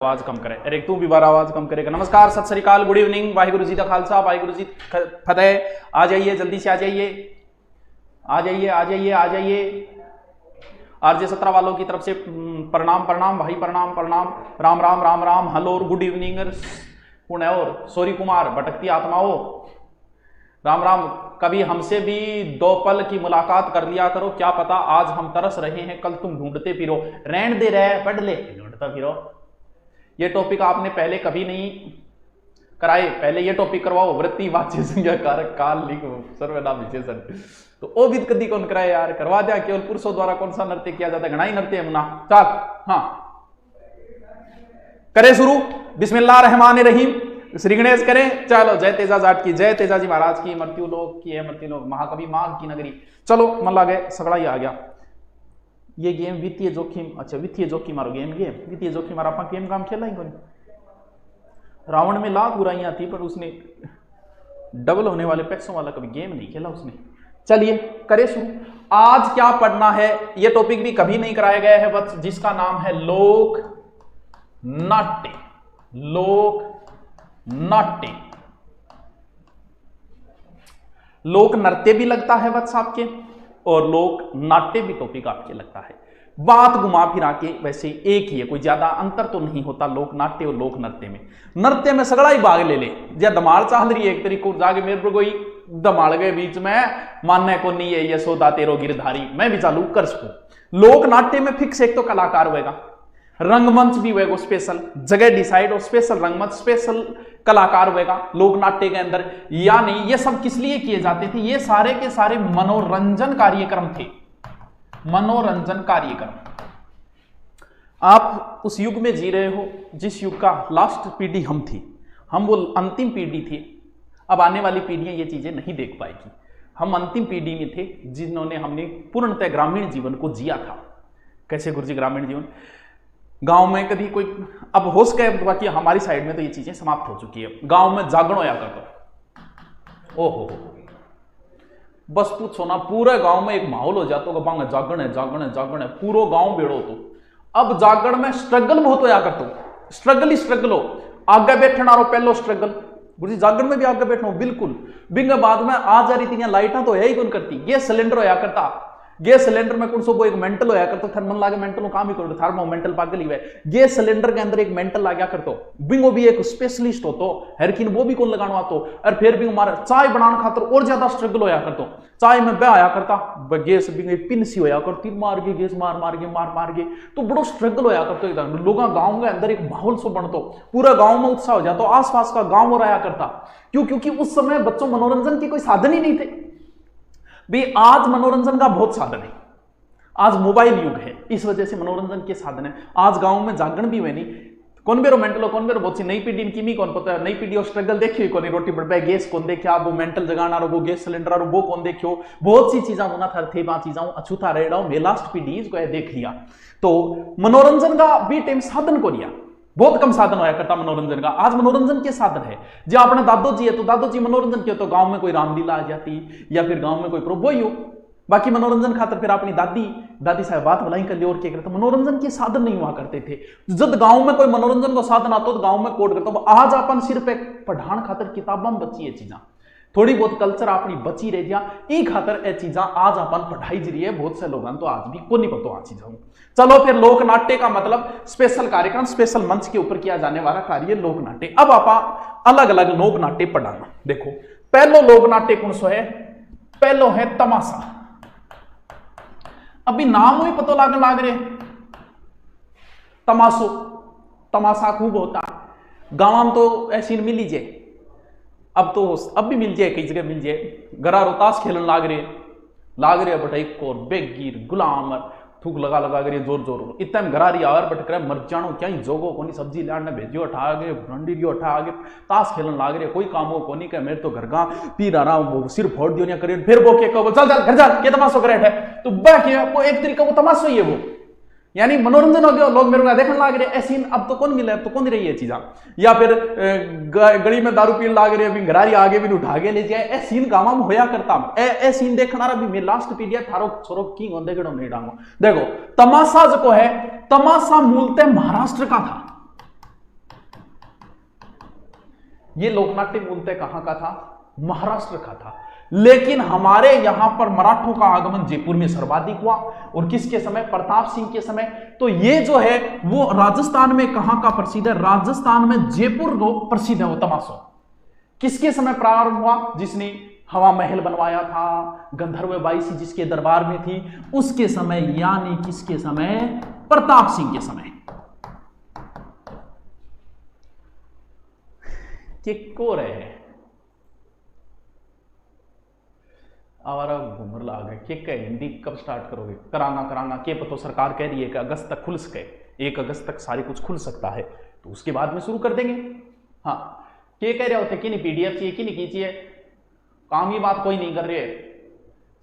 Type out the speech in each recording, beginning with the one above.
आवाज कम करे। अरे तू भी बार आवाज कम करेगा। नमस्कार, सत श्री अकाल, गुड इवनिंग, वाहिगुरु जी का खालसा, वाहिगुरु जी फतेह। आ जाइए, जल्दी से आ जाइए, आ जाइए, आ जाइए, आ जाइए। आरजे 17 वालों की तरफ से प्रणाम प्रणाम भाई, प्रणाम प्रणाम, राम राम राम राम, हेलो और गुड इवनिंग। कौन है और? सॉरी कुमार, भटकती आत्माओं, राम राम। कभी हमसे भी दो पल की मुलाकात कर लिया करो, क्या पता आज हम तरस रहे हैं, कल तुम ढूंढते फिरो। रहन दे रहे पढ़ ले, ढूंढता फिरो। ये टॉपिक आपने पहले कभी नहीं कराए, पहले ये टॉपिक करवाओ। वृत्ति वाच्य संज्ञा कारक काल लिखो सर्वनाम विशेषण, तो ओ विद कदी कौन कराए यार, करवा दिया। केवल पुरुषों द्वारा कौन सा नृत्य किया जाता है? घना ही नृत्य है मुना। चल हाँ करे शुरू। बिस्मिल्लाह रहमान रहीम, श्री गणेश करें। चलो, जय तेजा जाट की, जय तेजा जी महाराज की, मृत्यु लोक की है, मृत्यु लोक महाकवि माघ की नगरी। चलो मन ला गए, सगड़ा ही आ गया। ये गेम वित्तीय जोखिम, अच्छा वित्तीय जोखिम मारो गेम, वित्तीय जोखिम मारा आप गेम काम खेला ही कौन। रावण में लाख बुराइयां थी पर उसने डबल होने वाले पैसों वाला कभी गेम नहीं खेला उसने। चलिए करे शुरू। आज क्या पढ़ना है, ये टॉपिक भी कभी नहीं कराया गया है बस, जिसका नाम है लोक नाट्य। लोक नाट्य, लोक नृत्य भी लगता है वत्स आपके, और लोक नाट्य भी टॉपिक आपके लगता है। बात घुमा फिरा के वैसे एक ही है, कोई ज्यादा अंतर तो नहीं होता लोक नाट्य और लोक नृत्य में। नृत्य में सगड़ा ही भाग ले या धमाल चाल रही है एक तरीको जाके, मेरे पर कोई धमाल गए बीच में, मानने को नहीं है यशोदा तेरो गिरधारी, मैं भी चालू कर सकूं। लोक नाट्य में फिक्स एक तो कलाकार होगा, रंगमंच भी होगा स्पेशल, जगह डिसाइड और स्पेशल रंगमंच, स्पेशल कलाकार होगा लोक नाट्य के अंदर। यानी ये सब किस लिए किए जाते थे? ये सारे के सारे मनोरंजन कार्यक्रम थे, मनोरंजन कार्यक्रम। आप उस युग में जी रहे हो जिस युग का लास्ट पीढ़ी हम थी, हम वो अंतिम पीढ़ी थी। अब आने वाली पीढ़ियां ये चीजें नहीं देख पाएगी। हम अंतिम पीढ़ी में थे जिन्होंने हमने पूर्णतः ग्रामीण जीवन को जिया था। कैसे गुरुजी ग्रामीण जीवन? गांव में कभी कोई, अब हो सके बाकी हमारी साइड में तो ये चीजें समाप्त हो चुकी है। गांव में जागरण होया करता, ओहो बस पूछो ना, पूरे गांव में एक माहौल हो जाता होगा, बांग जागरण है जागरण है जागरण है, पूरा गांव बेड़ो। तो अब जागरण में स्ट्रगल बहुत होया करता, स्ट्रगल ही स्ट्रगल हो, आगे बैठना रो पहलो स्ट्रगल। गुरुजी जागरण में भी आगे बैठना बिल्कुल। बिंग बाद में आ जा रही थी लाइटा तो है ही कौन करती, गैस सिलेंडर होया करता। गैस सिलेंडर में कौन सो वो एक मेंटल होया करता, थर्मल लागे मेंटल काम ही करो, थर्मो मेंटल पागल ही है। गैस सिलेंडर के अंदर एक मेंटल आ गया करतो, बिंगो भी एक स्पेशलिस्ट हो तो हरकिन वो भी कौन लगाना तो, और फिर भी हमारा चाय बनाने खातर और ज्यादा स्ट्रगल होया करतो। चाय में बह आया करता, गैस बिंग पिन सी होया करती, मार के गैस मार मार के मार मार के, तो बड़ो स्ट्रगल होया करतो। एकदम लोगों गांव के अंदर एक माहौल सो बनतो, पूरा गांव में उत्साह हो जाता, आसपास का गांव हो रहा करता। क्यों? क्योंकि उस समय बच्चों मनोरंजन के कोई साधन ही नहीं थे भी। आज मनोरंजन का बहुत साधन है, आज मोबाइल युग है, इस वजह से मनोरंजन के साधन है। आज गांव में जागरण भी हुए नहीं, कौन बेरो मेंटल कौन बेरो बहुत सी नई पीढ़ी की कौन पता है, नई पीढ़ी और स्ट्रगल देखियो कौन, रोटी बढ़ गैस कौन देखा, वो मेंटल जगाना रो, वो गैस सिलेंडर वो कौन देखियो, बहुत सी चीजा होना था थे बा चीजा अछूता रह रहा हूं मैं, लास्ट पीढ़ी को देख लिया। तो मनोरंजन का भी टाइम साधन को लिया, बहुत कम साधन होया करता मनोरंजन का। आज मनोरंजन के साधन है, जो अपने दादो जी है तो दादो जी मनोरंजन किया, तो गांव में कोई रामलीला आ जाती या फिर गांव में कोई वही हो। बाकी मनोरंजन खातर फिर अपनी दादी साहब बात भलाई कर ली और क्या करते, मनोरंजन के साधन नहीं हुआ करते थे। जब गांव में कोई मनोरंजन का साधन आता तो गांव में कोड करता। आज अपन सिर्फ एक पढ़ान खातर किताबा में बची है चीजा, थोड़ी बहुत कल्चर अपनी बची रह गया, ई खातर ए चीजा आज अपन पढ़ाई जी रही है। बहुत से लोगों तो आज भी को नहीं पता आ चीजा। चलो फिर लोक नाट्य का मतलब स्पेशल कार्यक्रम, स्पेशल मंच के ऊपर किया जाने वाला कार्य लोक नाट्य। अब आप अलग अलग लोक नाट्य पढ़ाना। देखो पहलो लोक नाट्य कौन सो है? पहलो है तमाशा। अभी नाम ही पता लाग रहे, तमाशो, तमाशा खूब होता गांव में, तो ऐसी मिल लीजिए, अब तो अब भी मिल जाए, कई जगह मिल जाए। गरा रोतास खेलन लाग रहे बट एक और बेगीर गुलाम थूक लगा के जोर जोर इतना गरारी आवर बट करे मर जानो क्या ही जोगो कोनी, सब्जी लाने भेजियो उठा के भंडीरियो उठा के ताश खेलन लाग रहे, कोई काम हो कोनी के मेरे तो घर का पी रहा वो सिर फोड़ दियो ना करे, फिर वो के कहो चल चल घर जा के तमाशो करे है, तो वो एक तरीका वो तमाशो ही है वो, यानी मनोरंजन हो गया। लोग मेरे को देखने लाग रहे ऐसी, अब तो कौन मिला, अब तो कौन रही है चीजा। या फिर गली में दारू पीने लाग रहे, अभी घरारी आगे भी उठा के ले जाए, ए सीन गांव में होया करता। ए सीन देखना भी मैं लास्ट पीढ़ी थारो छोरो की होंदे केड़ो नहीं डांगो। देखो तमाशा जो है, तमाशा मूलतः महाराष्ट्र का था, ये लोकनाट्य मूलतः कहां का था? महाराष्ट्र का था। लेकिन हमारे यहां पर मराठों का आगमन जयपुर में सर्वाधिक हुआ। और किसके समय? प्रताप सिंह के समय। तो ये जो है वो राजस्थान में कहां का प्रसिद्ध है? राजस्थान में जयपुर को प्रसिद्ध है वो तमाशा। किसके समय प्रारंभ हुआ? जिसने हवा महल बनवाया था, गंधर्व बाईसी जिसके दरबार में थी, उसके समय, यानी किसके समय? प्रताप सिंह के समय। के को रहे और घूमर ला गए के हिंदी कब स्टार्ट करोगे? कराना के तो सरकार कह रही है कि अगस्त तक खुल सके, 1 अगस्त तक सारी कुछ खुल सकता है, तो उसके बाद में शुरू कर देंगे। हाँ, के कह रहे होते कि नहीं PDF चाहिए कि नहीं कीजिए, काम ही बात कोई नहीं कर रहे,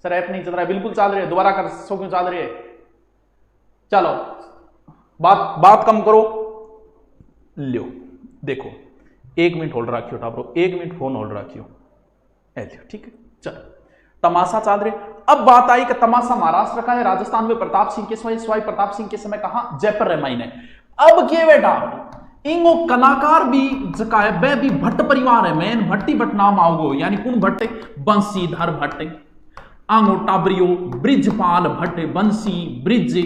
सर ऐप नहीं चल रहा है, बिल्कुल चल रहे, दोबारा कर सो क्यों चल रहे? चलो बात कम करो, लो देखो 1 मिनट होल्ड रखियो टाबरो, 1 मिनट फोन होल्ड रखियो, ठीक है। चलो तमाशा चल रहे। अब बात आई कि तमाशा महाराष्ट्र का है, राजस्थान में प्रताप सिंह के समय, स्वाई प्रताप सिंह के समय कहा? जयपुर रामायण है। अब के बेटा इंगो कलाकार भी जका है वह भी भट्ट परिवार है, मैन भट्टी भट्ट नाम आओगो, यानी कौन भट्ट? बंशीधर भट्ट, आंगो टाबरियो, ब्रिजपाल भट्ट, बंसी ब्रिज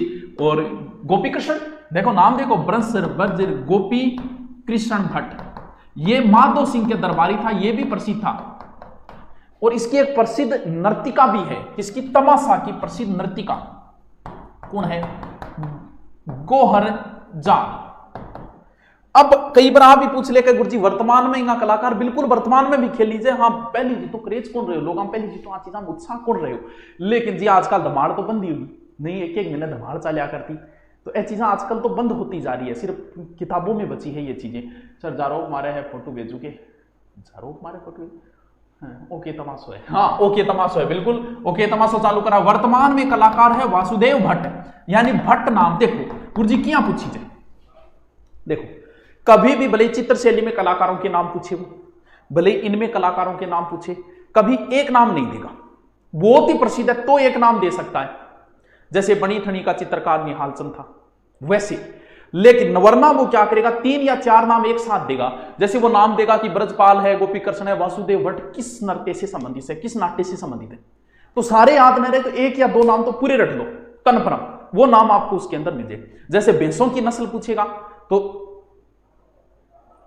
और गोपी कृष्ण, देखो नाम देखो, ब्रंसर ब्रज गोपी कृष्ण भट्ट। ये माधो सिंह के दरबारी था, ये भी प्रसिद्ध था। और इसकी एक प्रसिद्ध नर्तिका भी है, किसकी? तमाशा की प्रसिद्ध नर्तिका कौन है? गोहर जान। अब कई बार आप भी पूछ ले गुरुजी वर्तमान में इनका कलाकार, बिल्कुल वर्तमान में भी खेल लीजिए। हाँ पहली जी तो क्रेज कौन रहे हो लोग, हम पहली जी तो आ चीजा उत्साह कौन रहे हो, लेकिन जी आजकल धमाड़ तो बंद ही हुई नहीं, 1-1 महीने धमाड़ चलिया करती, तो ये चीजें आजकल तो बंद होती जा रही है, सिर्फ किताबों में बची है ये चीजें। सर जारो मारे है फोटो भेजू के, जारो मारे फोटो, ओके तमाशो है, हाँ ओके तमाशो है, बिल्कुल ओके तमाशो चालू करा। वर्तमान में कलाकार है वासुदेव भट्ट, यानी भट्ट नाम। देखो गुरुजी क्या पूछी जाए, देखो कभी भी भले चित्र शैली में कलाकारों के नाम पूछे, भले इनमें कलाकारों के नाम पूछे, कभी एक नाम नहीं देगा। बहुत ही प्रसिद्ध है तो एक नाम दे सकता है, जैसे बनी ठनी का चित्रकार निहाल चंद था वैसे। लेकिन वरना वो क्या करेगा? 3 या 4 नाम एक साथ देगा। जैसे वो नाम देगा कि ब्रजपाल है, गोपी कृष्ण है, वासुदेव भट्ट, किस नृत्य से संबंधित है, किस नाट्य से संबंधित है, तो सारे याद नहीं रहे तो 1 या 2 नाम तो पूरे रट लो, कन्फर्म वो नाम आपको उसके अंदर मिल जाए। जैसे भैंसों की नस्ल पूछेगा तो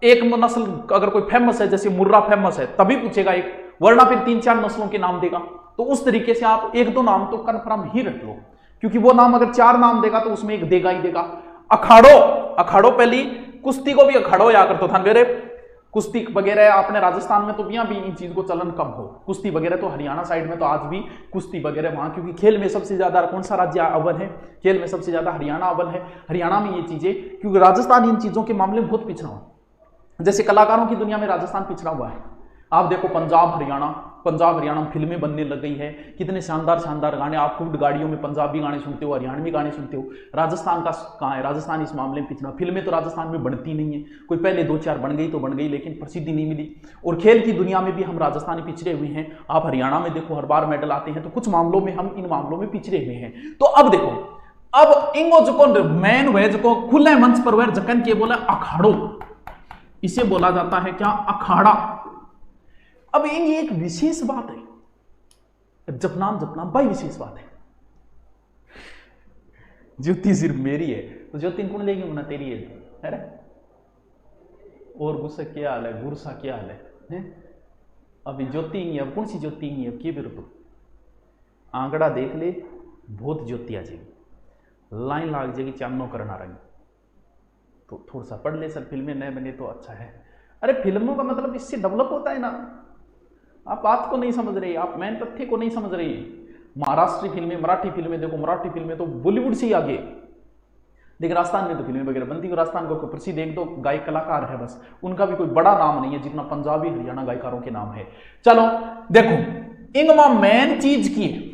एक नस्ल अगर कोई फेमस है, जैसे मुर्रा फेमस है तभी पूछेगा एक, वरना फिर 3-4 नस्लों के नाम देगा। तो उस तरीके से आप 1-2 नाम तो कन्फर्म ही रख लो, क्योंकि वो नाम अगर 4 नाम देगा तो उसमें एक देगा ही देगा। अखाड़ो पहली कुश्ती को भी अखाड़ो या करते था मेरे, कुश्ती वगैरह अपने राजस्थान में तो यहाँ भी इन चीज को चलन कम हो, कुश्ती वगैरह तो हरियाणा साइड में तो आज भी कुश्ती वगैरह वहां, क्योंकि खेल में सबसे ज्यादा कौन सा राज्य अव्वल है? खेल में सबसे ज्यादा हरियाणा अव्वल है। हरियाणा में ये चीजें, क्योंकि राजस्थान इन चीजों के मामले में बहुत पिछड़ा हुआ, जैसे कलाकारों की दुनिया में राजस्थान पिछड़ा हुआ है। आप देखो पंजाब हरियाणा में फिल्में बनने लग गई है, कितने शानदार शानदार गाने, आप खुद गाड़ियों में पंजाबी गाने सुनते हो, हरियाणवी गाने सुनते हो। राजस्थान का कहाँ है? राजस्थान इस मामले में पिछड़ा। फिल्में तो राजस्थान में बनती नहीं है, कोई पहले 2-4 बन गई तो बन गई, लेकिन प्रसिद्धि नहीं मिली। और खेल की दुनिया में भी हम राजस्थानी पिछड़े हुए हैं। आप हरियाणा में देखो हर बार मेडल आते हैं, तो कुछ मामलों में हम इन मामलों में पिछड़े हुए हैं। तो अब देखो, अब इंगो जो मैन वह जो खुले मंच पर वह जकन के बोला अखाड़ो, इसे बोला जाता है क्या? अखाड़ा। अब ये एक विशेष बात है, जपनाम भाई विशेष बात है। ज्योति सिर्फ मेरी है तो ज्योति कौन लेगी? मुना तेरी है। अरे और गुस्सा क्या हाल है, गुरसा क्या हाल है? अभी ज्योति नहीं है, अब कौन सी ज्योति नहीं है? के बिर आंकड़ा देख ले, बहुत ज्योति आ जाएगी, लाइन लाग जाएगी, चांदनो करना रंग। तो थोड़ा सा पढ़ ले सर, फिल्में नए बने तो अच्छा है। अरे फिल्मों का मतलब इससे डेवलप होता है ना, आप बात को नहीं समझ रही, आप मेन तथ्य को नहीं समझ रही। महाराष्ट्रीय फिल्में, मराठी फिल्में देखो, मराठी फिल्में तो बॉलीवुड से ही आगे। देखिए राजस्थान में तो फिल्में वगैरह बनती है, राजस्थान को प्रसिद्ध 1-2 गायक कलाकार है बस, उनका भी कोई बड़ा नाम नहीं है जितना पंजाबी हरियाणा गायकारों के नाम है। चलो देखो, इंगमा मेन चीज की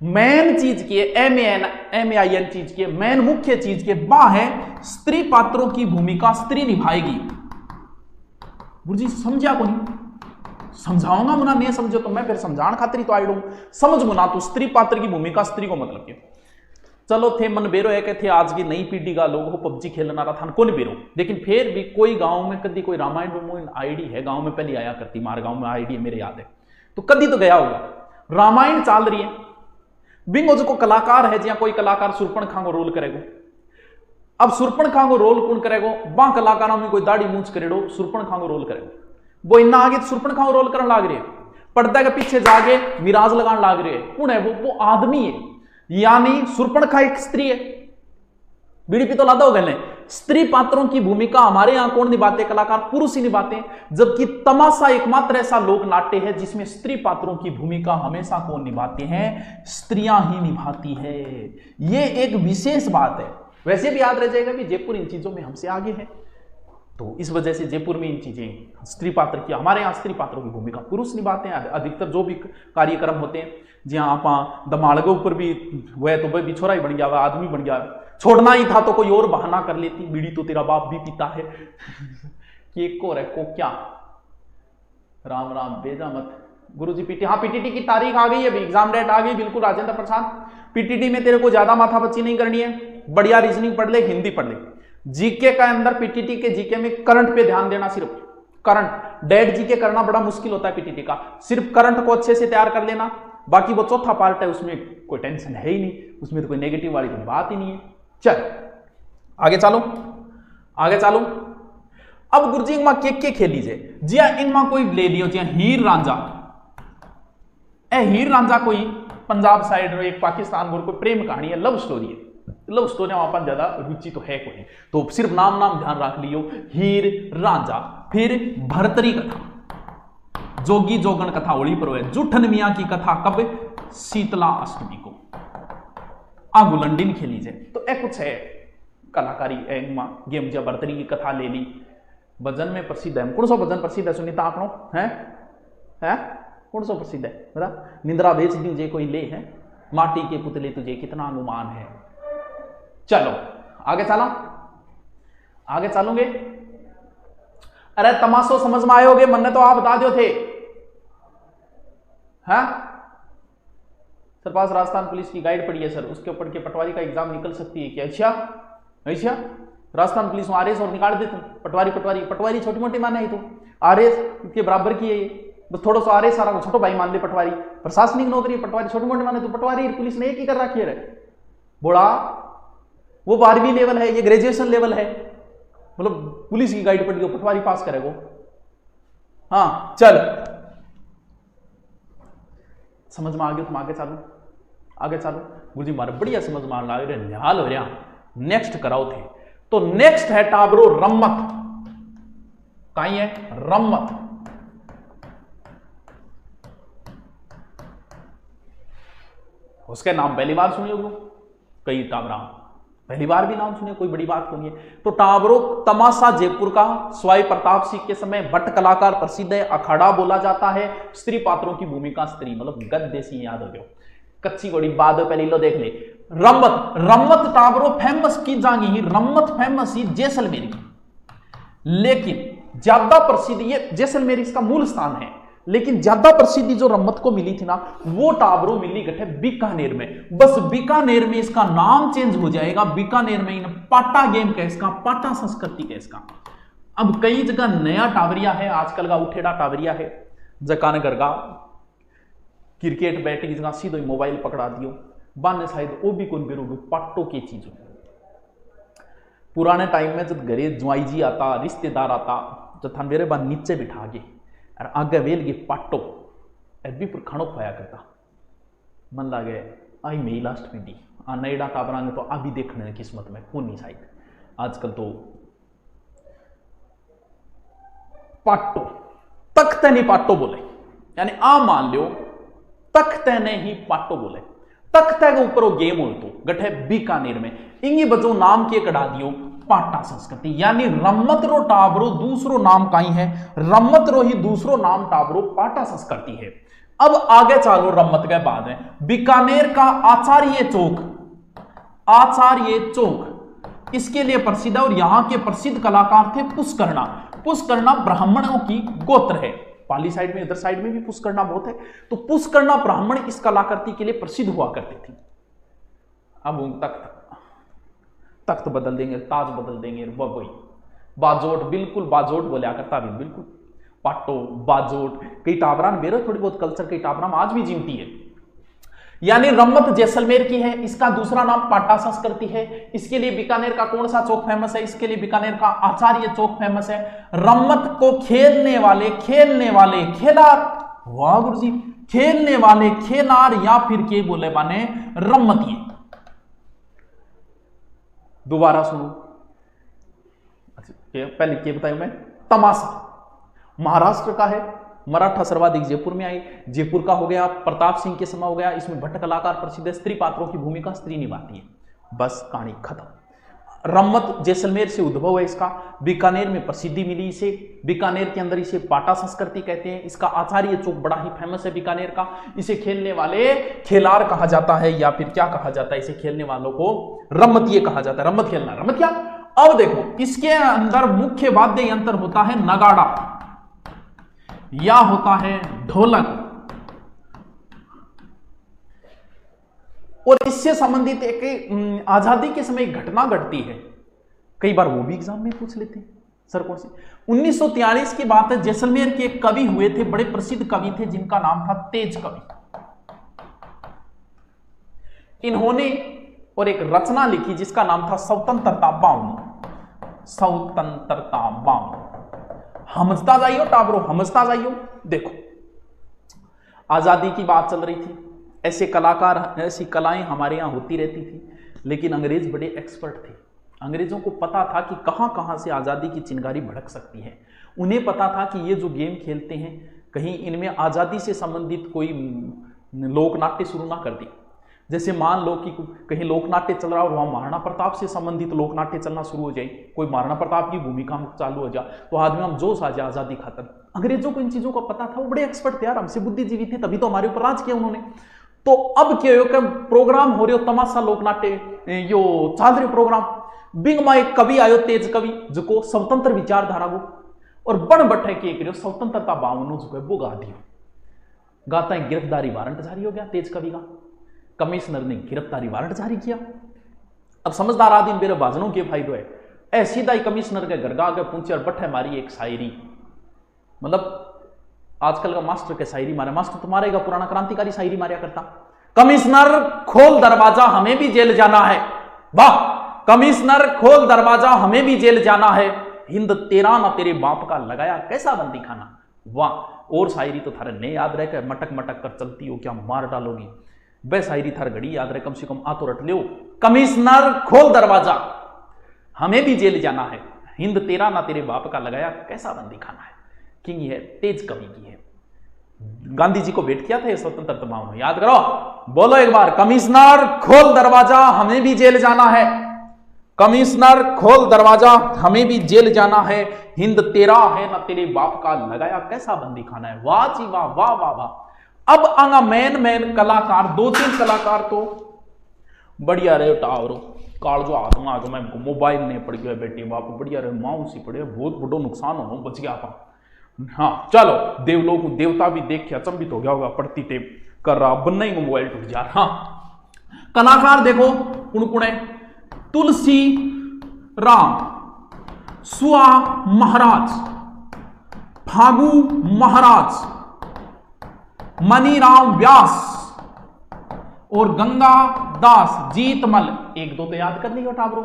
MEIN चीज की, मेन मुख्य चीज की बा है स्त्री पात्रों की भूमिका स्त्री निभाएगी। गुरुजी समझा को नहीं? समझाऊंगा मुना, नहीं समझो तो मैं फिर समझाने खातिर तो आई डू, समझ मुना तो स्त्री पात्र की भूमिका स्त्री को मतलब क्या। चलो थे मन बेरो है कि थे आज की नई पीढ़ी का लोग हो पबजी खेलना रहा था कौन बेरो, लेकिन फिर भी कोई गांव में कभी कोई रामायण आईडी है गांव में पहले आया करती, मार गांव में आईडी है मेरे याद है, तो कभी तो गया होगा। रामायण चल रही है, बिंगो जो को कलाकार है जहां कोई कलाकार सुरपणखा को रोल करेगो। अब सुरपणखा को रोल कौन करेगो, वहां कलाकारों में कोई दाढ़ी मूंछ करेडो सुरपणखा को रोल करेगो। वो इतना आगे सुरपणखा को रोल करने लाग रहे हैं, पर्दा के पीछे जाके विराज लगाने लाग रहे हैं। कौन है वो आदमी है, यानी सुरपणखा एक स्त्री है। बीड़ी पी तो लादा हो गए। स्त्री पात्रों की भूमिका हमारे यहां कौन निभाते, कलाकार पुरुष ही निभाते हैं, जबकि तमाशा एकमात्र ऐसा लोक नाट्य है जिसमें स्त्री पात्रों की भूमिका हमेशा कौन निभाते हैं, स्त्रियां ही निभाती है। यह एक विशेष बात है। वैसे भी याद रह जाएगा कि जयपुर इन चीजों में हमसे आगे है, तो इस वजह से जयपुर में इन चीजें स्त्री पात्र की, हमारे यहाँ स्त्री पात्रों की भूमिका पुरुष निभाते हैं। अधिकतर जो भी कार्यक्रम होते हैं जहाँ आप दमाड़ के ऊपर भी वह तो वह भी छोरा ही बन गया, वह आदमी बन गया, छोड़ना ही था तो कोई और बहाना कर लेती, बीड़ी तो तेरा बाप भी पीता है कि एक और है को क्या, राम राम बेजा मत गुरुजी। पीटी, हाँ पीटीटी की तारीख आ गई है, एग्जाम डेट आ गई, बिल्कुल राजेंद्र प्रसाद। पीटीटी में तेरे को ज्यादा माथापच्ची नहीं करनी है, बढ़िया रीजनिंग पढ़ ले, हिंदी पढ़ ले। जीके का अंदर पीटीटी के जीके में करंट पे ध्यान देना, सिर्फ करंट। डेट जीके करना बड़ा मुश्किल होता है पीटीटी का, सिर्फ करंट को अच्छे से तैयार कर लेना। बाकी वो चौथा पार्ट है, उसमें कोई टेंशन है ही नहीं, उसमें तो कोई नेगेटिव वाली कोई बात ही नहीं है। चल आगे चलो, आगे चलो। अब गुरुजी इनमें के खेली जे, जिया इनमें कोई ले लियो, जिया हीर रांझा। हीर रांझा कोई पंजाब साइड और एक पाकिस्तान और कोई प्रेम कहानी है, लव स्टोरी है। लव स्टोरी वहां पर ज्यादा रुचि तो है कोई, तो सिर्फ नाम नाम ध्यान रख लियो, हीर रांझा। फिर भरतरी कथा, जोगी जोगन कथा होली पर है। जुठन मियां की कथा कब, शीतला अष्टमी को। आगुलंडिन खेली जाए तो ए कुछ है कलाकारी गेम। जब भरतरी की कथा ले ली, भजन में प्रसिद्ध है। कौन सा भजन प्रसिद्ध है सुनीता आपनो है? कौन सा प्रसिद्ध है बता? निंद्रा बेच दी जे कोई ले है, माटी के पुतले तुझे कितना अनुमान है। चलो आगे चला, आगे चलोगे। अरे तमाशो समझ में आयोगे, मन ने तो आप बता दो थे। हाँ सर पास राजस्थान पुलिस की गाइड पढ़ी है सर, उसके ऊपर के पटवारी का एग्जाम निकल सकती है क्या? अच्छा राजस्थान पुलिस में आरएस और निकाल दे तुम। पटवारी पटवारी पटवारी छोटी मोटी माने ही तो आरएस के बराबर की है ये, बस थोड़ा सा आरएस सारा छोटो भाई मान ले। पटवारी प्रशासनिक नौकरी, पटवारी छोटी मोटी माने तो पटवारी पुलिस ने एक ही कर रखी है बोला। वो 12वीं लेवल है, ये ग्रेजुएशन लेवल है, मतलब पुलिस की गाइड पढ़ी हो पटवारी पास करेगो। हाँ चल समझ में आ गया, तुम आगे चलो, आगे चलो। गुरुजी मारे बढ़िया समझ में आ रहा, निहाल हो रहा। नेक्स्ट कराओ थे, तो नेक्स्ट है टाबरो रम्मत। कहीं है रम्मत, उसके नाम पहली बार सुनिए हो कई टाबरा, पहली बार भी नाम सुनिए, कोई बड़ी बात नहीं है। तो टाबरो तमाशा जयपुर का स्वाई प्रताप सिंह के समय भट्ट कलाकार प्रसिद्ध है। अखाड़ा बोला जाता है, स्त्री पात्रों की भूमिका स्त्री, मतलब गद्य सी याद हो गयो, कच्ची बड़ी बात हो पहले लो देख ले। रम्मत, रम्मत टाबरो फेमस की जाएंगी, रम्मत फेमस ही जैसलमेर की, लेकिन ज्यादा प्रसिद्ध ये जैसलमेर इसका मूल स्थान है, लेकिन ज्यादा प्रसिद्धि जो रम्मत को मिली थी ना, वो टाबरो मिली गठे बीकानेर में। बस बीकानेर में इसका नाम चेंज हो जाएगा, बीकानेर में इन पाटा गेम का इसका, पाटा संस्कृति का इसका। अब कई जगह नया टावरिया है, आजकल का उठेड़ा टावरिया है, जकान गरगा क्रिकेट बैट की जगह सीधो मोबाइल पकड़ा दियो, बाने शायद वो भी कौन बेरोगे पाटो की चीज। पुराने टाइम में जब घरे ज्वाई जी आता, रिश्तेदार आता, जब था मेरे बाद नीचे बिठा के और आगे वेल के पाटो भी पर खानो खाया करता। मन लगे आई मेरी लास्ट पीढ़ी आ नईडा टाबरा ने तो अभी देखने किस्मत में कौन नहीं शायद। आजकल तो पाटो तख्ते नहीं पाटो बोले, यानी आ मान लो तख्ते ने ही पाटो बोले। तख्ते के ऊपर वो गेम हो तो गठे बीकानेर में इंगी बजो नाम के कड़ा दियो पाटा संस्कृति, यानी रम्मत रो टाबरो दूसरो नाम कहीं है, रम्मत रो ही दूसरो नाम टाबरो पाटा संस्कृति है। अब आगे चलो, रम्मत के बाद है बीकानेर का आचार्य चौक, आचार्य चौक इसके लिए प्रसिद्ध है, और यहां के प्रसिद्ध कलाकार थे पुष्करणा। पुष्करणा ब्राह्मणों की गोत्र है, पाली साइड में, इधर साइड में भी पुष्करणा बहुत है, तो पुष्करणा ब्राह्मण इस कलाकृति के लिए प्रसिद्ध हुआ करते थे। अब तख्त बदल देंगे, ताज बदल देंगे, वही बाजोट, बिल्कुल बाजोट बोलिया करता भी, बिल्कुल पाटो बाजोट। कई टाबरान बेरो थोड़ी बहुत कल्चर, कई टाबरान आज भी जीवती है। यानी रम्मत जैसलमेर की है, इसका दूसरा नाम पाटा संस्कृति है। इसके लिए बीकानेर का कौन सा चौक फेमस है? इसके लिए बीकानेर का आचार्य चौक फेमस है। रम्मत को खेलने वाले खेलार, वाह गुरुजी, खेलने वाले खेलार या फिर के बोले माने रम्मती। दोबारा सुनो, पहले क्या बताया मैं? तमाशा महाराष्ट्र का है, मराठा सर्वाधिक जयपुर में आई। जयपुर का हो गया, प्रताप सिंह के समय हो गया। इसमें भट्ट कलाकार प्रसिद्ध है, स्त्री पात्रों की भूमिका स्त्री निभाती है। बस कहानी खत्म। रम्मत जैसलमेर से उद्भव है इसका, बीकानेर में प्रसिद्धि मिली इसे। बीकानेर के अंदर इसे पाटा संस्कृति कहते हैं। इसका आचार्य चौक बड़ा ही फेमस है बीकानेर का। इसे खेलने वाले खेलार कहा जाता है, या फिर क्या कहा जाता है? इसे खेलने वालों को रम्मतिये कहा जाता है। रम्मत खेलना, रम्मत क्या? अब देखो, इसके अंदर मुख्य वाद्य यंत्र होता है नगाड़ा, या होता है ढोलक, और इससे संबंधित एक आजादी के समय एक घटना घटती है, कई बार वो भी एग्जाम में पूछ लेते हैं सर कौन सी। 1943 की बात है, जैसलमेर के एक कवि हुए थे, बड़े प्रसिद्ध कवि थे, जिनका नाम था तेज कवि। इन्होंने और एक रचना लिखी जिसका नाम था स्वतंत्रता बाउन। स्वतंत्रता बाउन, समझता जाइयो टाबरो, समझता जाइयो। देखो, आजादी की बात चल रही थी, ऐसे कलाकार, ऐसी कलाएं हमारे यहां होती रहती थी, लेकिन अंग्रेज बड़े एक्सपर्ट थे। अंग्रेजों को पता था कि कहां कहां से आजादी की चिंगारी भड़क सकती है। उन्हें पता था कि ये जो गेम खेलते हैं, कहीं इनमें आजादी से संबंधित कोई लोकनाट्य शुरू ना कर दी। जैसे मान लो कि कहीं लोकनाट्य चल रहा है और वहां महाराणा प्रताप से संबंधित लोकनाट्य चलना शुरू हो जाए, कोई महाराणा प्रताप की भूमिका में चालू हो जाए, तो आदमी हम जोश आ जाए आजादी खातर। अंग्रेजों को इन चीजों का पता था, वो बड़े एक्सपर्ट थे यार, हमसे बुद्धिजीवी थे, तभी तो हमारे ऊपर राज किया उन्होंने। तो अब क्या हो, प्रोग्राम हो रहे हो, तमाशा लोकनाट्य यो चाल रहे प्रोग्राम। बिंग मा एक कवि आयो, तेज कवि, जो स्वतंत्र विचारधारा को और बड़ बट्ठे के करो स्वतंत्रता बावनो जो वो गा दियो। गाता है, गिरफ्तारी वारंट जारी हो गया तेज कवि का, कमिश्नर ने गिरफ्तारी वारंट जारी किया। अब समझदार आदमी मेरे भाजनों के फायदो है, ऐसी दाई कमिश्नर के घर गा के पूछे और बट्ठे मारी एक शायरी, मतलब आजकल का मास्टर के शायरी मारे, मास्टर तो मारेगा, पुराना क्रांतिकारी शायरी मारिया करता। कमिश्नर खोल दरवाजा, हमें भी जेल जाना है। वाह, कमिश्नर खोल दरवाजा, हमें भी जेल जाना है। हिंद तेरा ना तेरे बाप का, लगाया कैसा बंदी खाना। वाह, और शायरी तो थारे नहीं याद रह के मटक मटक कर चलती हो, क्या मार डालोगी। वह शायरी थार घड़ी याद रहे, कम से कम आ तो रट लो। कमिश्नर खोल दरवाजा, हमें भी जेल जाना है। हिंद तेरा ना तेरे बाप का, लगाया कैसा बंदी खाना है। किंग है, तेज कवि की है। गांधी जी को भेंट किया था ये स्वतंत्रता मामला, याद करो, बोलो एक बार, कमिश्नर खोल दरवाजा, हमें भी जेल जाना है। कमिश्नर खोल दरवाजा, हमें भी जेल जाना है। हिंद तेरा है ना तेरे बाप का, लगाया कैसा बंदी खाना है। वाह जी वाह, वाह वाह वाह। अब आगा मेन कलाकार, 2-3 कलाकार तो बढ़िया रहे टावरो, काल जो हाथ में आ गया, मैं मोबाइल नहीं पड़ गया बेटी बाप, बढ़िया रहे, माऊ सी पड़े, बहुत बड़ो नुकसान हो बच गया था। हाँ चलो, देवलोक देवता भी देख के अचंभित हो गया होगा, पड़ती टेप कर रहा, बनना ही मोबाइल टूट जा रहा। कलाकार देखो कुणकुणे, तुलसी राम, सुआ महाराज, फागु महाराज, मनीराम व्यास और गंगा दास जीतमल। 1-2 तो याद कर लियो टाबरो।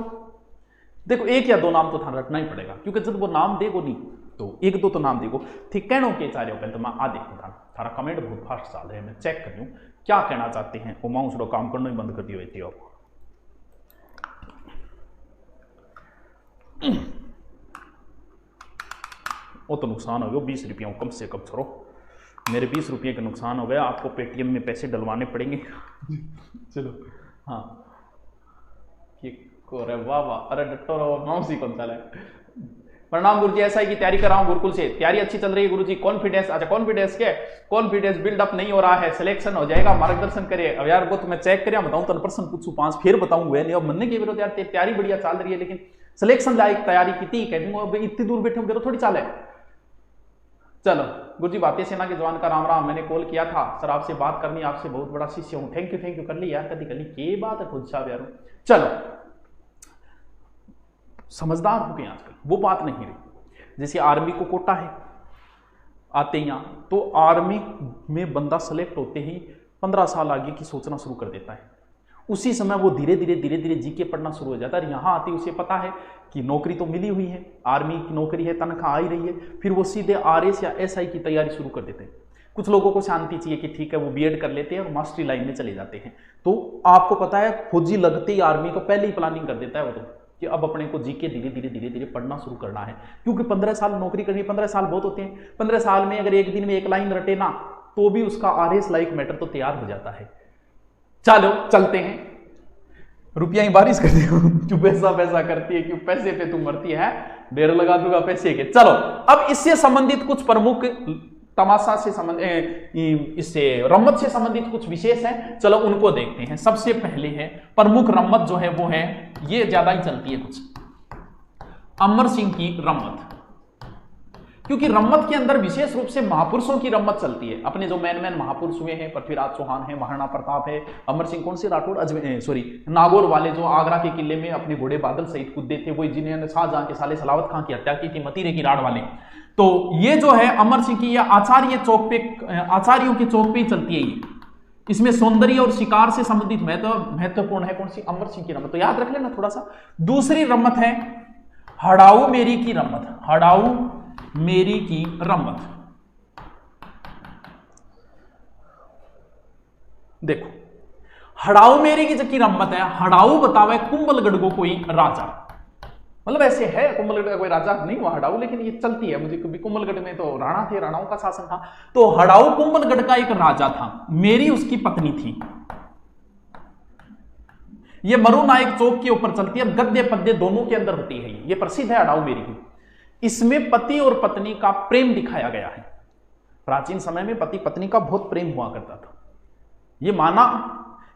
देखो 1 या 2 नाम तो थाना रखना ही पड़ेगा, क्योंकि जब वो नाम देगो नहीं तो 1-2 तो नाम देखो। ठीक कहनो के चाह रहे हो, पहले तो मैं आ देखो थारा कमेंट बहुत फास्ट चाल रहे हैं, मैं चेक कर लूं क्या कहना चाहते हैं। वो माउस रो काम करना ही बंद कर दियो थी। वो तो नुकसान हो गया 20 रुपये कम से कम, छोड़ो मेरे 20 रुपये का नुकसान हो गया, आपको पेटीएम में पैसे डलवाने पड़ेंगे। चलो हाँ, अरे वाह वाह, अरे डट्टो रहो, मौसी कौन चला है। प्रणाम गुरुजी, एसआई की तैयारी कर रहा हूं गुरुकुल से, तैयारी अच्छी चल रही है गुरुजी। कॉन्फिडेंस, अच्छा कॉन्फिडेंस क्या, कॉन्फिडेंस बिल्डअप नहीं हो रहा है, सिलेक्शन हो जाएगा, मार्गदर्शन करे। अब यार वो तो मैं चेक कर बताऊं, तो प्रश्न पूछूं 5 फिर बताऊं वे नहीं। अब मनने के विरोध यार तैयारी बढ़िया चल रही है, लेकिन सिलेक्शन लायक तैयारी की थी, इतनी दूर बैठे हो थोड़ी चाल है। चलो, गुरुजी भारतीय सेना के जवान का राम राम। मैंने कॉल किया था सर, आपसे बात करनी, आपसे बहुत बड़ा शिष्य हूं। थैंक यू कर ली यार, कदी के बात है खुद साहब यार। चलो, समझदार हो गए आजकल, वो बात नहीं रही। जैसे आर्मी को कोटा है, आते ही यहाँ तो आर्मी में बंदा सेलेक्ट होते ही 15 साल आगे की सोचना शुरू कर देता है। उसी समय वो धीरे धीरे जीके पढ़ना शुरू हो जाता है। यहाँ आते उसे पता है कि नौकरी तो मिली हुई है, आर्मी की नौकरी है, तनख्वाह आ ही रही है, फिर वो सीधे आरएस या एसआई की तैयारी शुरू कर देते हैं। कुछ लोगों को शांति चाहिए कि ठीक है वो बीएड कर लेते हैं और मास्टरी लाइन में चले जाते हैं। तो आपको पता है फौजी लगते ही आर्मी को पहले ही प्लानिंग कर देता है वो तो, कि अब अपने को जीके धीरे धीरे पढ़ना शुरू करना है, क्योंकि 15 साल नौकरी करनी है। 15 साल बहुत होते हैं। 15 साल में अगर एक दिन में एक लाइन रटे ना तो भी उसका आरएस लाइक मैटर तो तैयार हो जाता है। चलो चलते हैं, रुपया ही बारिश कर दियो, क्यों पैसा करती है, क्यों पैसे पे तू मरती है, ढेर लगा दूंगा पैसे के। चलो, अब इससे संबंधित कुछ प्रमुख तमाशा से संबंधित, इससे रम्मत से संबंधित कुछ विशेष है, चलो उनको देखते हैं। सबसे पहले है प्रमुख रम्मत जो है वो है, ये ज्यादा ही चलती है कुछ, अमर सिंह की रम्मत। क्योंकि रम्मत के अंदर विशेष रूप से महापुरुषों की रम्मत चलती है। अपने जो मैन महापुरुष हुए हैं, पृथ्वीराज चौहान है, महाराणा प्रताप है, अमर सिंह कौन से राठौड़, नागौर वाले जो आगरा के किले में अपने घोड़े बादल सहित कूदे थे, वही जिन्होंने शाहजहां के साले सलावत खां की हत्या की थी, मतीरे की राड़ वाले। तो ये जो है अमर सिंह की, यह आचार्यों के चौक पे ही चलती है ये। इसमें सौंदर्य और शिकार से संबंधित महत्वपूर्ण है कौन सी, अमर सिंह की रम्मत। तो याद रख लेना थोड़ा सा। दूसरी रम्मत है हड़ाऊ मेरी की रम्मत, हड़ाऊ मेरी की रम्मत। देखो, हड़ाऊ मेरी की रम्मत है, हड़ाऊ बतावे कुंभलगढ़ को कोई राजा, मतलब ऐसे है कुंभलगढ़ का कोई राजा नहीं हुआ हड़ाऊ, लेकिन ये चलती है। मुझे कभी कुंभलगढ़ में तो राणा थे, राणाओं का शासन था। तो हड़ाऊ कुंभलगढ़ का एक राजा था, मेरी उसकी पत्नी थी। ये मरु नायक चौक के ऊपर चलती है, गद्य पद्य दोनों के अंदर होती है। ये प्रसिद्ध है हड़ाऊ मेरी की। इसमें पति और पत्नी का प्रेम दिखाया गया है। प्राचीन समय में पति पत्नी का बहुत प्रेम हुआ करता था। ये माना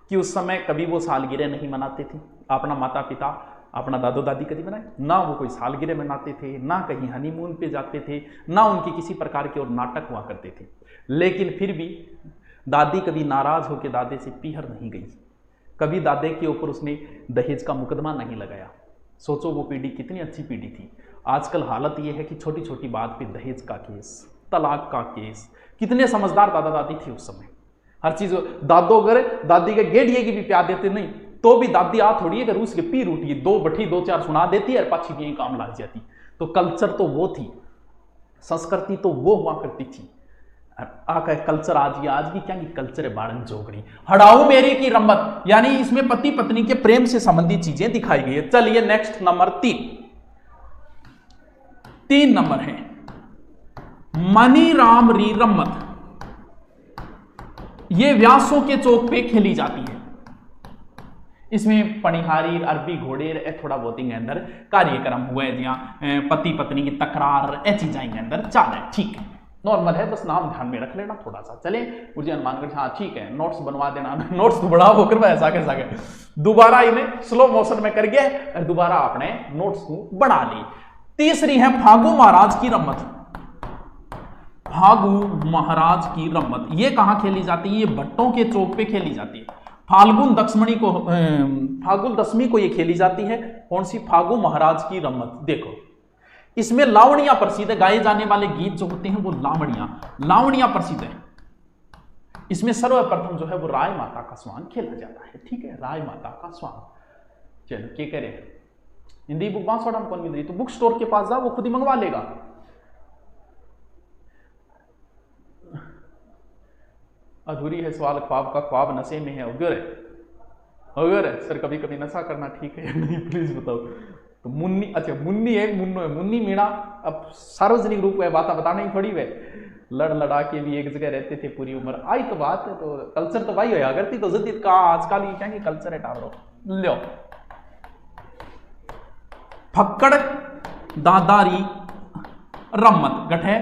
कि उस समय कभी वो सालगिरह नहीं मनाते थे, अपना माता पिता अपना दादो दादी कभी बनाए ना, वो कोई सालगिरह मनाते थे, ना कहीं हनीमून पे जाते थे, ना उनकी किसी प्रकार के और नाटक हुआ करते थे। लेकिन फिर भी दादी कभी नाराज होकर दादे से पीहर नहीं गई, कभी दादे के ऊपर उसने दहेज का मुकदमा नहीं लगाया। सोचो वो पीढ़ी कितनी अच्छी पीढ़ी थी। आजकल हालत ये है कि छोटी छोटी बात पे दहेज का केस, तलाक का केस। कितने समझदार दादा दादी थी उस समय, हर चीज। दादो अगर दादी के गेड़िए की भी प्यार देते नहीं तो भी दादी आ थोड़ी है कि रूस के पी रूटी दो बठी दो चार सुना देती है और पाछी भी काम लग जाती। तो कल्चर तो वो थी, संस्कृति तो वो हुआ करती थी। आका कल्चर आज की क्या की कल्चर है बाड़न जोगड़ी। हड़ाऊ मेरी की रम्मत, यानी इसमें पति पत्नी के प्रेम से संबंधित चीजें दिखाई गई है। चलिए नेक्स्ट नंबर 3 नंबर है मनी राम री रम्मत। ये व्यासों के चौक पे खेली जाती है। इसमें पणिहारी अरबी घोड़े थोड़ा बहुत के अंदर कार्यक्रम हुए, जहां पति पत्नी की तकरार ए चीजें अंदर चाल है। ठीक है, नॉर्मल है, बस नाम ध्यान में रख लेना थोड़ा सा। चले मुझे अनुमान कर, हाँ ठीक है, नोट्स बनवा देना, नोट्स तो बड़ा होकर ऐसा कैसा के दोबारा इन्हें स्लो मोशन में कर गए और दोबारा अपने नोट्स को बना ली। तीसरी है फागु महाराज की रम्मत। फागु महाराज की रम्मत ये कहां खेली जाती है? ये भट्टों के चौक पे खेली जाती है। फाल्गुन दशमी को ये खेली जाती है। कौन सी? फागु महाराज की रम्मत। देखो इसमें लावणियां प्रसिद्ध है, गाए जाने वाले गीत जो होते हैं वो लावणियां प्रसिद्ध है। इसमें सर्वप्रथम जो है वो राय माता का स्वांग खेला जाता है। ठीक है, राय माता का स्वांग। चलो क्या करें, हिंदी बुक बांसवाड़ा में कौन मिल रही, तो बुक स्टोर के पास जा, वो खुद ही मंगवा लेगा। अधूरी है सवाल ख्वाब का, ख्वाब नशे में है। अगर सर कभी कभी नशा करना ठीक है या नहीं, प्लीज बताओ। तो मुन्नी, अच्छा मुन्नी है, मुन्नो है, मुन्नी मीणा। अब सार्वजनिक रूप में बात बताना ही थोड़ी वे, लड़ लड़ा के भी एक जगह रहते थे पूरी उम्र। आई तो बात है, तो कल्चर तो भाई होया करती। तो जद्दीद का आजकल ये क्या कि कल्चर है टावरो लो। फक्कड़ दादारी रम्मत गठ है,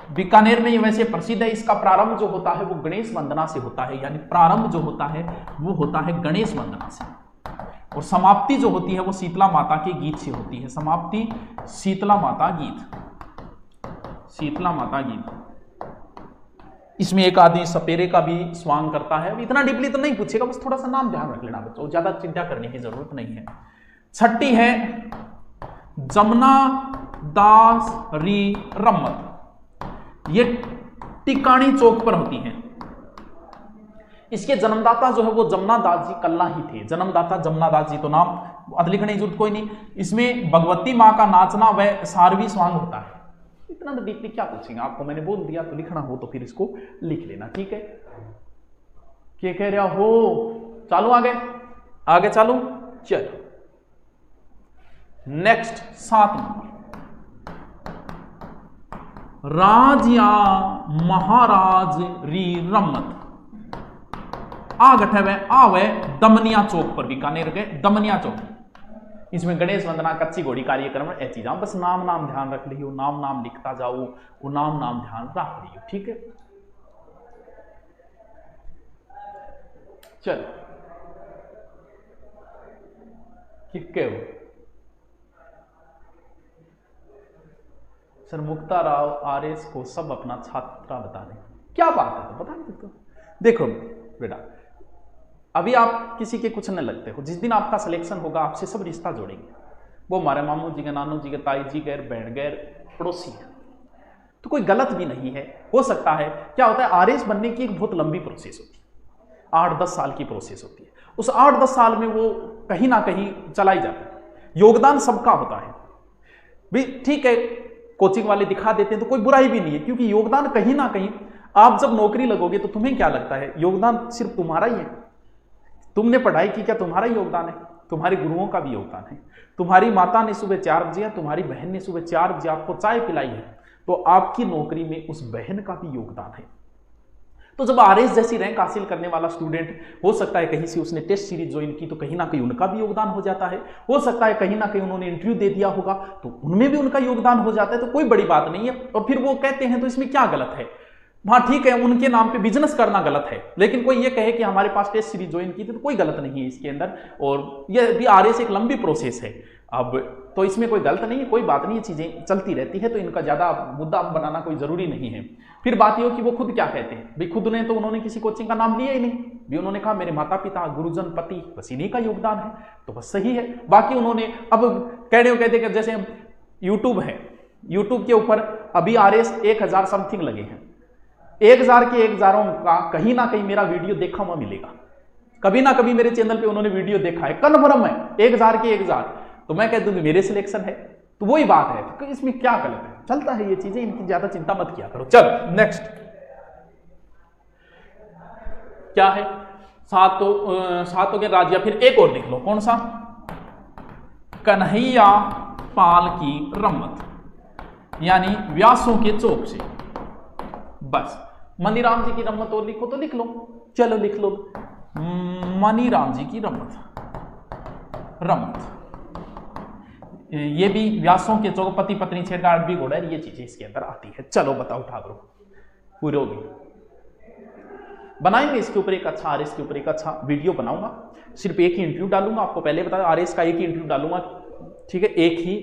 बीकानेर में ये वैसे प्रसिद्ध है। इसका प्रारंभ जो होता है वो गणेश वंदना से होता है, यानी प्रारंभ जो होता है वो होता है गणेश वंदना से, और समाप्ति जो होती है वो शीतला माता के गीत से होती है। समाप्ति शीतला माता गीत, शीतला माता गीत। इसमें एक आदमी सपेरे का भी स्वांग करता है। अब इतना डीपली तो नहीं पूछेगा, बस थोड़ा सा नाम ध्यान रख लेना बच्चों, ज्यादा चिंता करने की जरूरत नहीं है। छठी है जमुना दास री रम्मत। ये टिकाणी चौक पर होती है। इसके जन्मदाता जो है वो जमुना दास जी कल्ला ही थे। जन्मदाता जमुना दास जी, तो नाम अधिक लिखने की जरूरत कोई नहीं। इसमें भगवती माँ का नाचना व सारवी स्वांग होता है। इतना तो डीपली क्या पूछेंगे, आपको मैंने बोल दिया, तो लिखना हो तो फिर इसको लिख लेना, ठीक है। क्या कह रहा हो, चालू आगे आगे चालू। चलो नेक्स्ट 7 नंबर, राज या महाराज री रम्मत। आगठे वे आवे दमनिया चौक पर, बीकानेर के दमनिया चौक। इसमें गणेश वंदना कच्ची घोड़ी कार्यक्रम ऐसी चीज, बस नाम नाम ध्यान रख लियो, नाम नाम लिखता जाओ, वो नाम नाम ध्यान रख लियो, ठीक है। चलो किसके हो सर? मुक्ता राव आरएस को सब अपना छात्रा बता दें। क्या बात है, तो बता नहीं सकते। देखो बेटा, अभी आप किसी के कुछ न लगते हो, जिस दिन आपका सिलेक्शन होगा आपसे सब रिश्ता जोड़ेंगे। वो हमारे मामू जी के, नानू जी के, ताई जी के, बहन गैर पड़ोसी है, तो कोई गलत भी नहीं है। हो सकता है क्या होता है, आरएस बनने की एक बहुत लंबी प्रोसेस होती है, 8-10 साल की प्रोसेस होती है। उस 8-10 साल में वो कहीं ना कहीं चलाई जाती है। योगदान सबका होता है भी, ठीक है। कोचिंग वाले दिखा देते हैं तो कोई बुराई भी नहीं है, क्योंकि योगदान कहीं ना कहीं, आप जब नौकरी लगोगे तो तुम्हें क्या लगता है, योगदान सिर्फ तुम्हारा ही है। तुमने पढ़ाई की, क्या तुम्हारा ही योगदान है? तुम्हारे गुरुओं का भी योगदान है। तुम्हारी माता ने सुबह 4 बजे या तुम्हारी बहन ने सुबह 4 बजे आपको चाय पिलाई है, तो आपकी नौकरी में उस बहन का भी योगदान है। तो जब आरएस जैसी रैंक हासिल करने वाला स्टूडेंट, हो सकता है कहीं से उसने टेस्ट सीरीज ज्वाइन की, तो कहीं ना कहीं उनका भी योगदान हो जाता है। हो सकता है कहीं ना कहीं उन्होंने इंटरव्यू दे दिया होगा, तो उनमें भी उनका योगदान हो जाता है। तो कोई बड़ी बात नहीं है। और फिर वो कहते हैं तो इसमें क्या गलत है? हाँ ठीक है, उनके नाम पे बिजनेस करना गलत है, लेकिन कोई ये कहे कि हमारे पास टेस्ट सीरीज ज्वाइन की थी, तो कोई गलत नहीं है इसके अंदर। और ये भी आरएस एक लंबी प्रोसेस है, अब तो इसमें कोई गलत नहीं है, कोई बात नहीं है, चीजें चलती रहती है, तो इनका ज्यादा मुद्दा बनाना कोई जरूरी नहीं है। फिर बात यह कि वो खुद क्या कहते हैं भाई, खुद ने तो उन्होंने किसी कोचिंग का नाम लिया ही नहीं भी, उन्होंने कहा मेरे माता पिता, गुरुजन, पति, बस इन्हीं का योगदान है, तो बस सही है। बाकी उन्होंने अब कहते कि जैसे यूट्यूब है, यूट्यूब के ऊपर अभी आरएस 1000 समथिंग लगे हैं। 1000 के 1000 का कहीं ना कहीं मेरा वीडियो देखा हुआ मिलेगा, कभी ना कभी मेरे चैनल पे उन्होंने वीडियो देखा है, कन्फर्म है। 1000 के 1000 तो मैं कह दूं कि मेरे सिलेक्शन है, तो वही बात है, तो इसमें क्या गलत है? चलता है ये चीजें, इनकी ज्यादा चिंता मत किया करो। चल नेक्स्ट क्या है? सातों के राज्य। फिर एक और लिख लो, कौन सा? कन्हैया पाल की रम्मत, यानी व्यासों के चौक से। बस मनीराम जी की रम्मत और लिखो तो लिख लो। चलो लिख लो, मनीराम जी की रम्मत। ये भी व्यासों के चौक, पति पत्नी छेड़छाड़ भी घोड़ा, ये चीजें इसके अंदर आती है। चलो बताओ ठाकुर, पूरी होगी। बनाएंगे इसके ऊपर एक अच्छा, आरएस के ऊपर एक अच्छा वीडियो बनाऊंगा। सिर्फ एक ही इंटरव्यू डालूंगा, आपको पहले बताया आरएस का एक ही इंटरव्यू डालूंगा, ठीक है, एक ही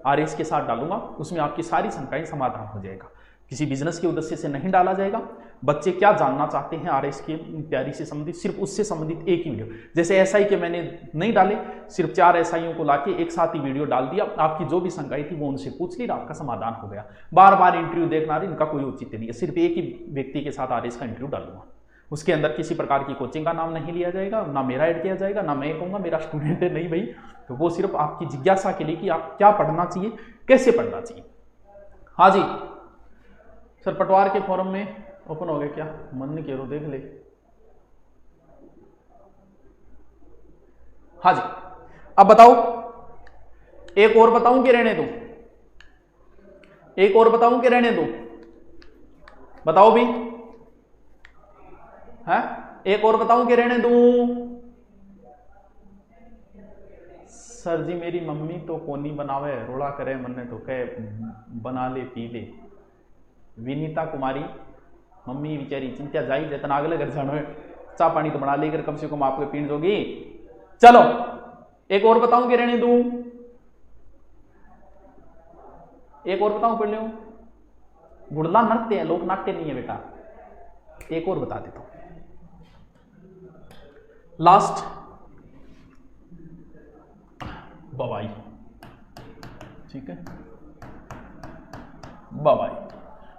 आरएस के साथ डालूंगा, उसमें आपकी सारी शंकाएं समाधान हो जाएगा। किसी बिजनेस के उद्देश्य से नहीं डाला जाएगा। बच्चे क्या जानना चाहते हैं आरएस की तैयारी से संबंधित, सिर्फ उससे संबंधित एक ही वीडियो। जैसे एसआई के मैंने नहीं डाले, सिर्फ 4 एसआईओं को लाके एक साथ ही वीडियो डाल दिया, आपकी जो भी शंकाएं थी वो उनसे पूछ ली, आपका समाधान हो गया। बार बार इंटरव्यू देखना, इनका कोई औचित्य नहीं है। सिर्फ एक ही व्यक्ति के साथ आरएस का इंटरव्यू डालूंगा, उसके अंदर किसी प्रकार की कोचिंग का नाम नहीं लिया जाएगा, ना मेरा ऐड किया जाएगा, ना मैं कहूँगा मेरा स्टूडेंट है, नहीं भाई। तो वो सिर्फ आपकी जिज्ञासा के लिए कि आप क्या पढ़ना चाहिए, कैसे पढ़ना चाहिए। हाँ जी सर, पटवार के फॉरम में ओपन हो गया क्या? मन नहीं कह रो, देख ले। हाँ जी, अब बताओ, एक और बताऊं कि रहने दो? एक और बताऊं कि रहने दो? बताओ भी, है? एक और बताऊं कि रहने दूं? सर जी मेरी मम्मी तो कोनी बनावे, रोड़ा करे मन्ने तो कहे बना ले पी ले। विनीता कुमारी, मम्मी बेचारी चिंता जाई, जितना अगले घर जानो है, चाह पानी तो बना लेकर कम से कम आपको पीण जोगी। चलो एक और बताऊं कि रहने दूं? एक और बताऊं, पढ़ लो। गुड़ला नृत्य है, लोक नाट्य नहीं है बेटा। एक और बता देता हूं, लास्ट बवाई, ठीक है। बवाई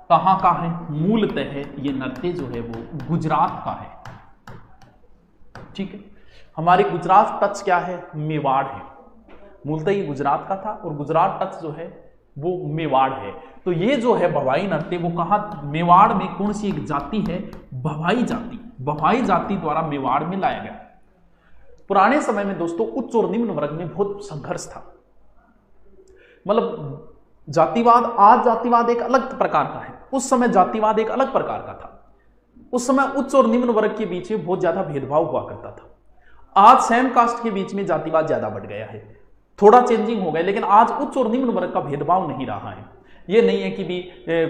कहां का है? मूलतः ये नृत्य जो है वो गुजरात का है, ठीक है। हमारे गुजरात टच क्या है? मेवाड़ है। मूलतः ये गुजरात का था और गुजरात टच जो है वो मेवाड़ है। तो ये जो है भवाई नृत्य वो कहां? मेवाड़ में कौन सी एक जाति है? भवाई जाति। भवाई जाति द्वारा मेवाड़ में लाया गया। पुराने समय में दोस्तों उच्च और निम्न वर्ग में बहुत संघर्ष था, मतलब जातिवाद, आज जातिवाद एक अलग प्रकार का है, उस समय जातिवाद एक अलग प्रकार का था। उस समय उच्च और निम्न वर्ग के बीच में बहुत ज्यादा भेदभाव हुआ करता था। आज सेम कास्ट के बीच में जातिवाद ज्यादा बढ़ गया है, थोड़ा चेंजिंग हो गया, लेकिन आज उच्च और निम्न वर्ग का भेदभाव नहीं रहा है। ये नहीं है कि भी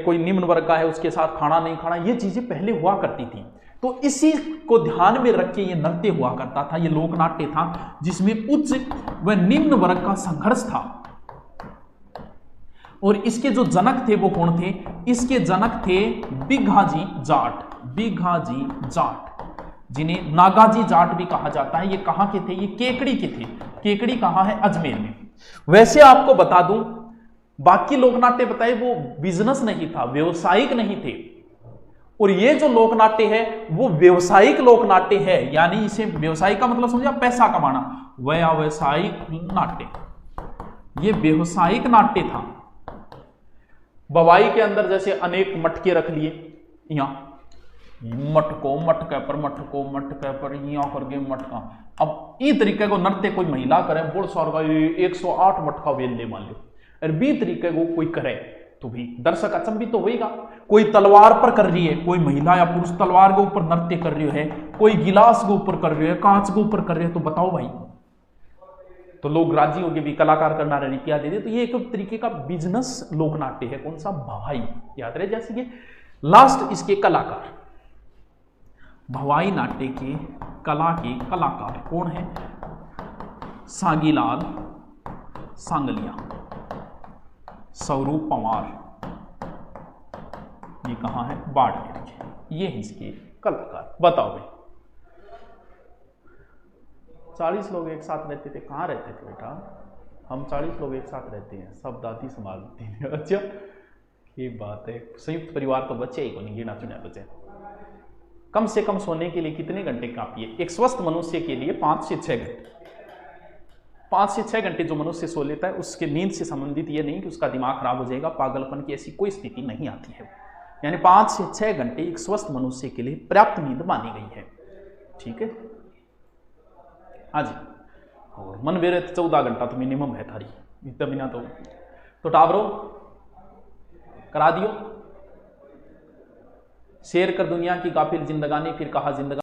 कोई निम्न वर्ग का है उसके साथ खाना नहीं खाना, ये चीजें पहले हुआ करती थी। तो इसी को ध्यान में रख के ये नृत्य हुआ करता था, ये लोकनाट्य था जिसमें उच्च व निम्न वर्ग का संघर्ष था। और इसके जो जनक थे वो कौन थे? इसके जनक थे बिघाजी जाट। बिघाजी जाट, जिन्हें नागाजी जाट भी कहा जाता है। ये कहां के थे? ये केकड़ी के थे। केकड़ी कहां है? अजमेर में। वैसे आपको बता दूं, बाकी लोकनाट्य बताए वो बिजनेस नहीं था, व्यवसायिक नहीं थे, और ये जो लोकनाट्य है वो व्यवसायिक लोकनाट्य है। यानी इसे व्यवसायिक का मतलब समझिए, पैसा कमाना, व्यावसायिक नाट्य, ये व्यवसायिक नाट्य था। बवाई के अंदर जैसे अनेक मटके रख लिए, यहां मटको मटके पर, मटको मटके पर, यहां करके मटका। अब ई तरीके को नृत्य कोई महिला करे, बोल सौ 108 मटका वेल ले मान लो, और बी तरीके को कोई करे तो भी दर्शक अचंभित तो होगा। कोई तलवार पर कर रही है, कोई महिला या पुरुष तलवार के ऊपर नृत्य कर रही है, कोई गिलास के ऊपर कर रही है, कांच के ऊपर कर रही है, तो बताओ भाई, तो लोग राजी हो गए भी कलाकार करना रुपया दे दे। तो ये एक तरीके का बिजनेस लोकनाट्य है। कौन सा? भवाई, याद रहे। जैसे ये लास्ट इसके कलाकार, भवाई नाट्य के कला के कलाकार कौन है? सागीलाल सांगलिया, स्वरूप पंवार, ये कहां है? बाड़मेर के। ये इसके कलाकार। बताओ भाई, 40 लोग एक साथ रहते थे। कहाँ रहते थे बेटा? हम 40 लोग एक साथ रहते हैं, सब दादी संभालती हैं। अच्छा, ये बात है। संयुक्त परिवार तो बच्चे ही को नहीं, गिना चुना बच्चे। कम से कम सोने के लिए कितने घंटे काफी है? एक स्वस्थ मनुष्य के लिए 5 से 6 घंटे। 5 से 6 घंटे जो मनुष्य सो लेता है, उसके नींद से संबंधित ये नहीं कि उसका दिमाग खराब हो जाएगा, पागलपन की ऐसी कोई स्थिति नहीं आती है। यानी 5 से 6 घंटे एक स्वस्थ मनुष्य के लिए पर्याप्त नींद मानी गई है, ठीक है। हाँ जी, और मन मेरे 14 घंटा तो मिनिमम है थारी, इतना बिना तो टावरो करा दियो। शेर कर दुनिया की गाफिल जिंदगानी, फिर कहा जिंदगानी।